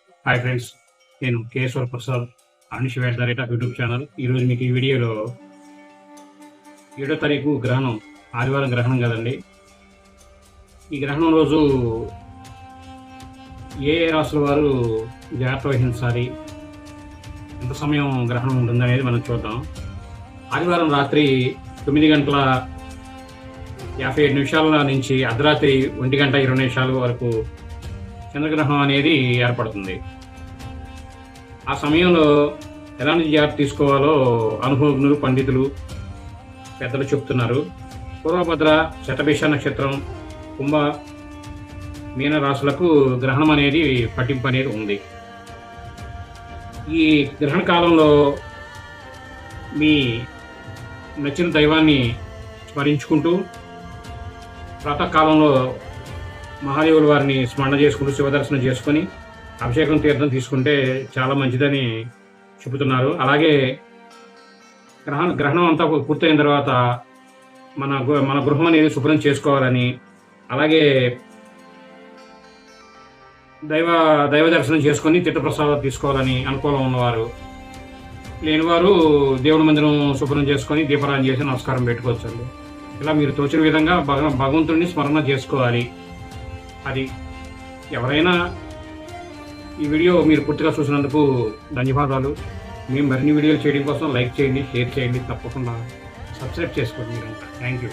Hi friends, నేను Keshavar Prasad Anish wait the rate of YouTube channel. ఈరోజు మీకు ఈ వీడియోలో 7వ తారీఖు గ్రహణం, ఆదివారం గ్రహణం కదండి. ఈ గ్రహణం రోజు ఏ రాసుల వారు జాగ్రత్త వహించాలి, ఎంత సమయం గ్రహణం ఉంటుందనేది మనం చూద్దాం. ఆదివారం రాత్రి 9:57 నుంచి అర్ధరాత్రి 1:20 వరకు చంద్రగ్రహణం అనేది ఏర్పడుతుంది. ఆ సమయంలో ఎలాంటి జాగ్రత్త తీసుకోవాలో అనుభవజ్ఞులు, పండితులు, పెద్దలు చెప్తున్నారు. పూర్వభద్ర, శతభిష నక్షత్రం, కుంభ, మీన రాశులకు గ్రహణం అనేది పట్టింపు అనేది ఉంది. ఈ గ్రహణ కాలంలో మీ నచ్చిన దైవాన్ని స్మరించుకుంటూ ప్రాతకాలంలో మహాదేవుల వారిని స్మరణ చేసుకుంటూ శివదర్శనం చేసుకొని అభిషేకం తీర్థం తీసుకుంటే చాలా మంచిదని చెబుతున్నారు. అలాగే గ్రహణం అంతా పూర్తయిన తర్వాత మన గృహం అనేది శుభ్రం చేసుకోవాలని, అలాగే దైవ దర్శనం చేసుకొని తీర్థప్రసాదాలు తీసుకోవాలని అనుకూలం ఉన్నవారు, లేనివారు దేవుడి మందిరం శుభ్రం చేసుకొని దీపారాధన చేసి నమస్కారం పెట్టుకోవచ్చండి. ఇలా మీరు తోచిన విధంగా భగవంతుడిని స్మరణ చేసుకోవాలి. అది ఎవరైనా ఈ వీడియో మీరు పూర్తిగా చూసినందుకు ధన్యవాదాలు. మేము మరిన్ని వీడియోలు చేయడం కోసం లైక్ చేయండి, షేర్ చేయండి, తప్పకుండా సబ్స్క్రైబ్ చేసుకోండి మీరంతా. Thank you.